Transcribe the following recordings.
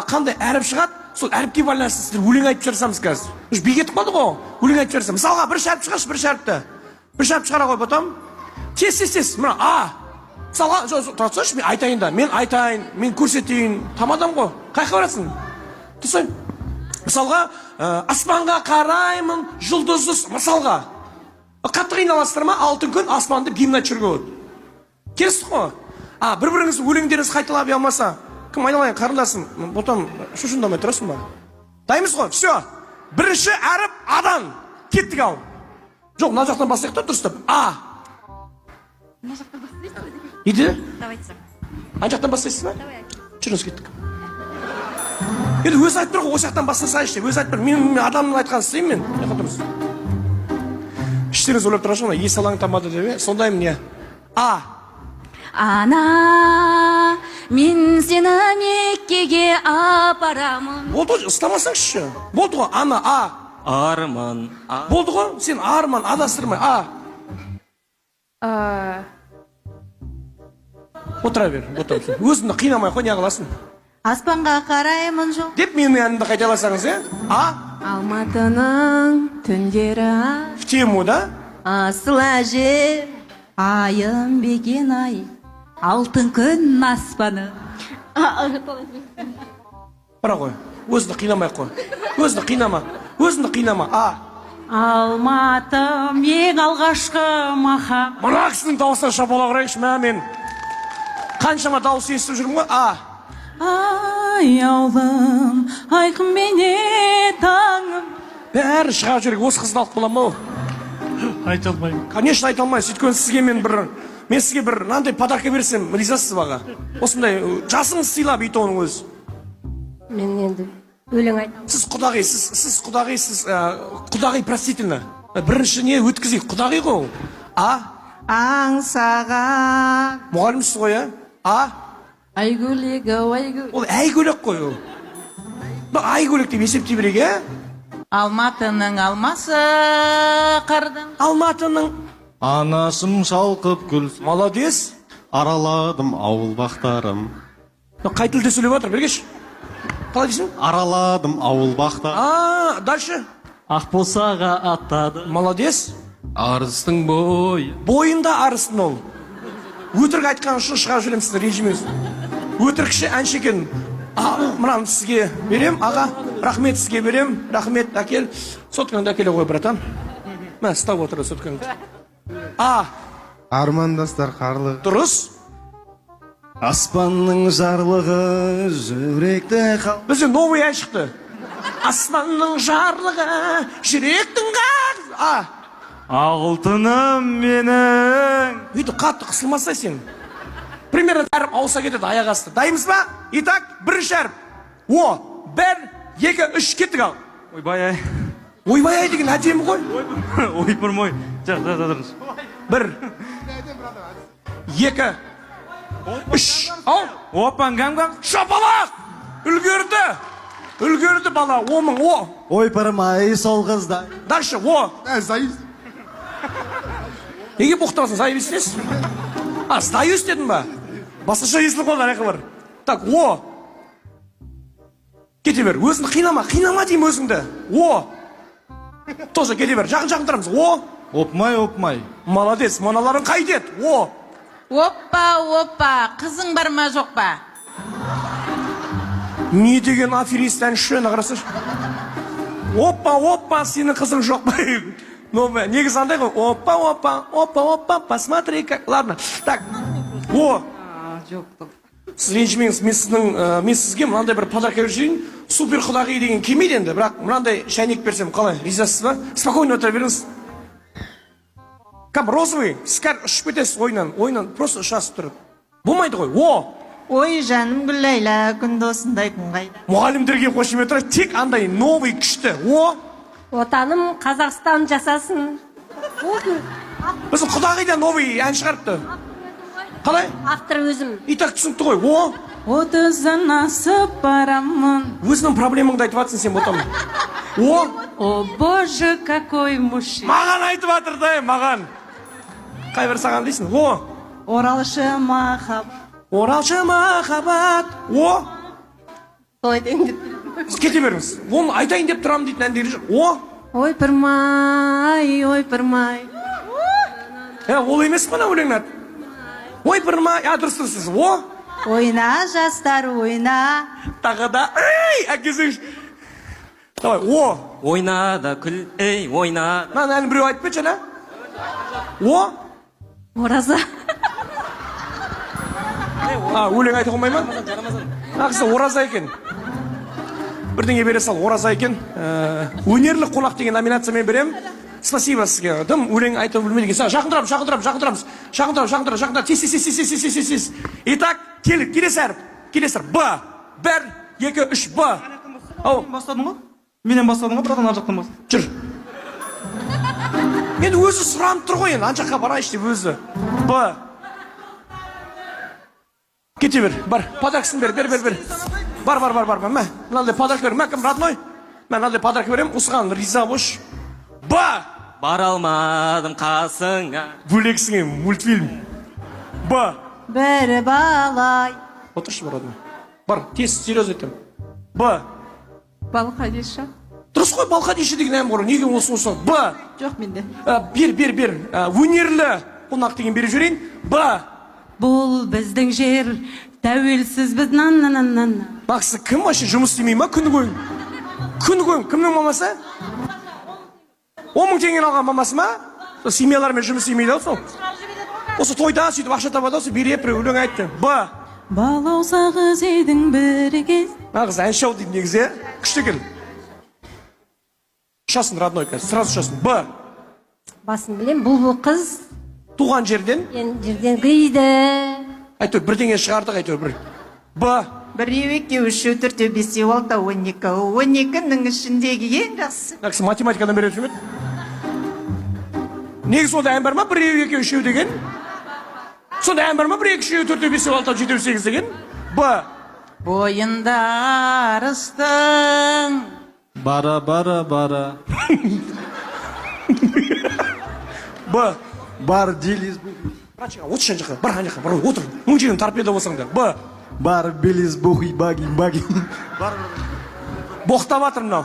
қандай әріп шығады, сол әріпке байланысты сіздер өлең айтып жарсамыз қазір. Үш бей кетіп қалды ғой, өлең айтып жарсам. Мысалға бір шәріп шығаршы, бір шәріпті. Бір шәріп шығара ғой, потом. Тез. Мына Мысалға, тұрсайшы, мен айтайын да. Мен айтайын, мен көрсетейін. Тамадам ғой. Қайқа барасың? Тұрсай. Мысалға, аспанға қараймын, жұлдызсыз. Мысалға. Қатты қиналасыздар ма? Алтын күн аспанды гимн айтып жүрген болады. Келістік қой. Бір-біріңіз өлеңдеріңіз қайталап алмаса, кім айналайын қарындасым, потом шушындамай тұрасың ба? Дайымыз ғой, все. Бірінші әріп адан. Кеттік ал. Жоқ, мына жақтан бастайық та дұрыстап. Мына жақтан бастайсыз ба? Иді? Давайте. Ана жақтан бастайсыз ба? Давай. Жүріңіз кеттік. Енді өзі айтып тұр ғой, осы жақтан бастасайшы деп. Өзі айтып тұр. Мен адамның айтқанын істеймін мен. Яқын тұрмыз. Іштеріңіз ойлап тұрасың ғой, ес алаң тамады деп. Сондаймын не? Ана, мен сені Меккеге апарамын. Болды ғой, ұстамасаңшы. Болды ғой, ана, Арман. Болды ғой, сен арман, адастырмай, Отыра бер, өзіңді қинамай қой, не қыласың? Аспанға қараймын жоқ. Деп менің әнімді қайталасаңыз, Алматының түндері В тему, да? асыл әже, айым бекен ай, алтын күн аспаны. Бара қой, өзіңді қинамай қой. Өзіңді қинама, Алматым ең алғашқы маха. Мына кісінің дауысына шапалақ ұрайықшы, мен қаншама дауыс естіп жүрмін ғой, Ай аулым, айқын мене таңым. Бәрі шыға жүрек, осы қызды алып бола ма? Айта алмаймын. Конечно, айта алмайсыз. Өйткені сізге мен сізге бір мынандай подарка берсем, ризасыз баға. Осындай жасыңыз сыйлап ит оның өзі. Мен енді өлең айтамын. Сіз құдағи простительно. Бірінші не өткізейік, құдағи ғой. Аңсаған Мұғалімсіз ғой, айгөлегі айгөл. Ол әйгөлек қой ол. Айгөлек деп есептей берек, Алматының алмасы қырдың. Алматының Анашым шалқып гүл. молодец. Араладым ауыл бақтарым. Қай тілде сөйлеп жатыр, бергеш. Қалай дейсің? Араладым ауыл бақтарым. Дальше. Ақбосаға аттады. Молодец. Арыстың бойы. Бойында арыстың ол. Өтірік айтқан үшін шығарып жүремін сізді, ренжімеңіз. Өтірікші әнші екен. Мынаны сізге берем, аға. Рахмет сізге берем. Рахмет, әкел. Соткаңды әкеле қой, братан. Мә, ұстап отыр соткаңды. Армандастар қарлы. Дұрыс. Аспанның жарлығы жүректі қал. Бізде новый ән шықты. Аспанның жарлығы жүректің қар. Алтыным менің. Үйді қатты қысылмасай сен. Примерно әріп ауыса кетеді аяқ асты. Дайымыз ба? Итак, бірінші әріп. Бір, екі, үш, кеттік ал. Ойбай-ай. Ойбай-ай деген әдемі ғой. Ойпырмой. Тұрыңыз. Бір, екі, үш, ал. Опан, гам-гам. Шапалақ! Үлгерді бала, омың, Ойпырмай сол қыздай. Дальше, Зайыз. Неге боқтағасың, зайып естесіз? Сдаю істедің ба? Басқаша естіліп қалды, аяқы бар. Так, кете бер, өзіңді қинама деймін өзіңді. Тоже кете бер, жақын тұрамыз. Опмай. Молодец, маналарың қайтет. Оппа, қызың бар ма жоқ па? Не деген аферист әнші, қарасаш. Оппа, сенің қызың жоқ па? Негіз андай ғой. Оппа, посмотри как. Ладно, так. Жоқ. Сіз ренжімеңіз, мен сізге мынандай бір подарка берейін. Супер құдағи деген келмейді енді, бірақ мынандай шайнек берсем қалай? Ризасыз ба? Спокойно отыра беріңіз. Кам, розовый, скар ұшып кетесіз ойнан, просто ұшасып тұрып. Болмайды ғой. Ой, жаным Гүлайла, күнді осындай күн қайда. Мұғалімдерге қошемет тұрып, тек андай новый күшті. Отаным Қазақстан жасасын. Біздің құдағи новый ән шығарыпты. Қалай? Автор өзім. Итак түсінікті ғой. 30-ын асып барамын. Өзінің проблемаңды айтып атсың сен ботам. О боже, какой мужчина. Маған айтып атыр да, маған. Қай бір саған дейсің? Оралшы махаббат. Оралшы махаббат. Тойдың деп. Сіз кете беріңіз. Оны айтайын деп тұрамын дейтін әндері жоқ. О, Ойпырмай. ол емес қана өлеңнің аты. Ойпырмай, дұрыс. О, Ойна, жастар, ойна. тағы да, әкесің. Давай, о. Ойна да күл, ей, ойна. Мына әнін біреу айтып кетші, ана. О. Ораза. Өлең айта қоймай ма? Ақысы ораза екен. Бірдеңе бере сал, ораза екен. Өнерлі қонақ деген номинациямен берем. Спасибо сізге. Дым өлең айта білмейді екен. Шақындырамыз. Тез. Итак, келесі әріп. Б. 1, 2, 3, Б. Бастадың ғой? Менен бастадың ғой, братан ар жақтан бас. Жүр. Енді өзі сұранып тұр ғой, енді анжаққа барайшы деп өзі. Б. Кете бер, бар, подаркасын бер. Бар. Мә, мынадай подарка берем. Мә, кім, родной? Мә, мынадай подарка берем. Осыған риза бош. Б. Бара алмадым қасыңа. Бөлексіңе мультфильм. Б. Бір балай. Отыршы, родной. Бар, тез, серьез етем. Б. Балқадиша. Дұрыс қой, Балқадиша деген ән бар. Неге осы? Б. Жоқ менде. Бер. Өнерлі қонақ деген беріп жіберейін. Б. Бұл біздің жер, тәуелсізбіз, нан. Бақсы, кім вообще жұмыс істемей ма күні бойын? Кімнің мамасы? 10 мың теңгені алған мамасы ма? Семьялармен жұмыс істемейді сол. Осы тойда сөйтіп ақша табады, осы бере бір өлең айтты. Б. Балауса қыз едің бір кез. Нағыз әнші ау дейді негізі, күшті екен. Шасын, родной, сразу шасын. Б. Басын білем, бұл қыз Туған жерден. жерден қиды. Әйтеуір бірдеңе шығардық, әйтеуір бір. Б. 1, 2, 3, 4, 5, 6, 12. 12-нің ішіндегі ең жақсы. Нәкісі математикадан береді жүрмет. Негіз сонда ән бар ма? 1, 2, 3 деген? Сонда ән бар ма? 1, 2, 3, 4, 5, 6, 7, 8 деген? Б. Бойында арыстың. Бара. Б. Бар делиз Братчика, отыр шан жаққа, бар ан жаққа, бар отыр. Мың жерін торпеда болсаң да. Б. Бар белиз бухи баги. Боқтап атыр мынау.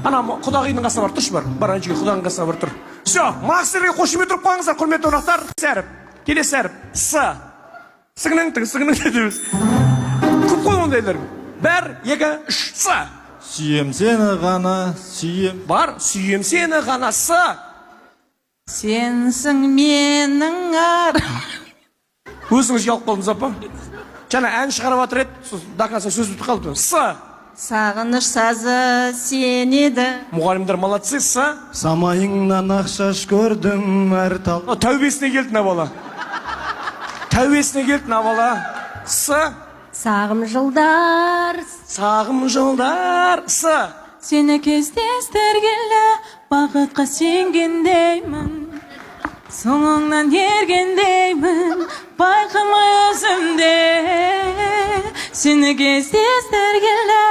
Ана құдағидың қасына бар, тұршы бар. Бар ан жерге құдағың қасына бар тұр. Все, мақсерге қошемет тұрып қойыңыздар, құрметті қонақтар. Келесі әріп. С. Сіңнің дедіңіз. Көп қой ондайлар. 1, 2, 3, С. Сүйем сені ғана, сүйем. Бар, сүйем сені ғана. С. Сенсің менің Өзіңіз ұялып қалдыңыз апа. Жаңа ән шығарып жатыр еді, дақнаса сөз бітіп қалды. С. Сағыныш сазы сен еді. Мұғалімдер молодцы. С. Самайыңнан ақшаш көрдім әр тал. Тәубесіне келді на бала. С. Сағым жылдар. С. Сені кездестіргелі, бақытқа сенгендеймін. Соңыңнан ергендеймін, байқамай өзімде. Сені кездестіргелі,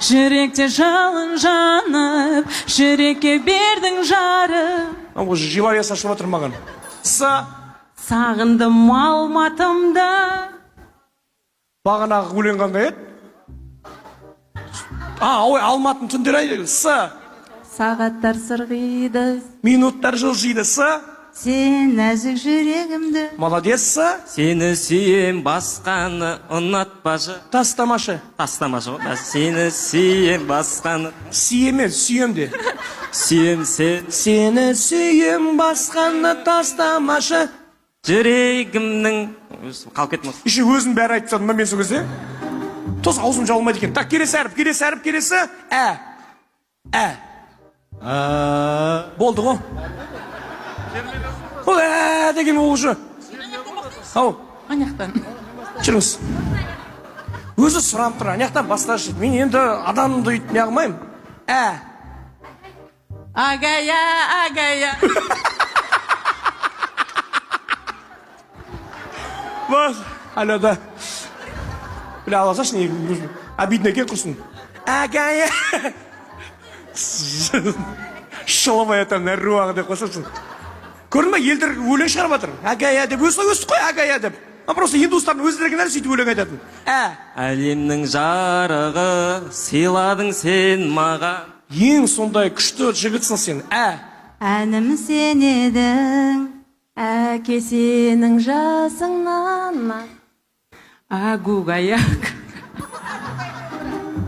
жүректе жалын жанып, жүрекке бердің жарып. Уже живая сашылып жатыр маған. С. Сағындым алматымда. Бағанағы өлең қандай еді? Алматын түндер ай. С. Сағаттар сырғиды. Минуттар жылжиды. С. Сен нәзік жүрегімді. Молодец. С. Сені сүйем, басқаны ұнатпашы. Тастамашы. Тастамашы ғой. Сені сүйем, басқаны. Сүйем де. Сүйем сен. Сені сүйем, басқаны тастамашы. Жүрегімнің. Қалып кеттім. Еще өзім бәрі айтып тастадым ба мен сол кезде? Тос аузым жабылмайды екен. Так, келесі әріп. Ә. Болды ғой. Ол деген ол уже. Ау. Анаяқтан. Жүріңіз. Өзі сұранып тұр, анаяқтан басташы. Мен енді адамды үйтіп не қылмаймын. Агая. Бас. Алло, да. Бля, аласашы не обидно екен құрсын. Агая. Шылымай атам нәрруағы деп қосырсын. Көрдің ба, елдер өлең шығарып жатыр. Агая деп, өсті қой, агая деп. Просто индустардың өздері кінәлі сөйтіп өлең айтатын. әлемнің жарығы сыйладың сен маған. Ең сондай күшті жігітсің сен. әнім сен едің, әке сенің жасыңнан. Агугаяк.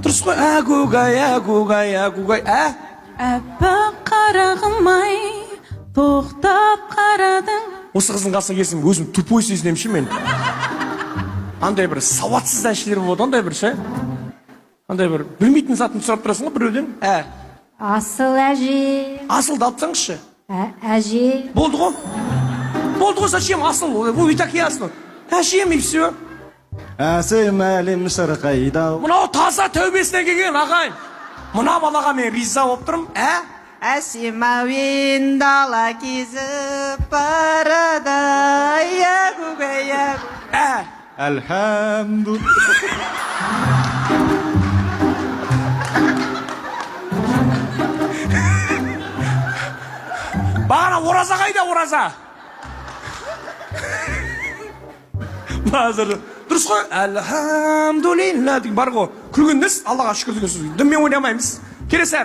Дұрыс қой. Гугай. Әппақ қарағым-ай, тоқтап қарадың. Осы қыздың қасына келсем өзім тупой сезінемін ше мен. Андай бір сауатсыз әншілер болады, андай бір ше. Андай бір білмейтін затын сұрап тұрасың ғой біреуден. Асыл әже. Асылды алып тастаңызшы. Әже. Болды ғой, зачем асыл? Вы и так ясно. Әжем и все. Әсем әлем шырқайда. Мынау таза тәубесіне келген ағайын. Мына балаға мен риза болып тұрмын. әсем әуен дала кезіп барады, ягугай. Әлхамдулилlah. Бағана ораза қайда, ораза? Базыр. Дұрыс қой. Әлхамдулилlah деген бар ғой. Күлген нес, Аллаға шүкір деген сөз. Дінмен ойнамаймыз. Келесі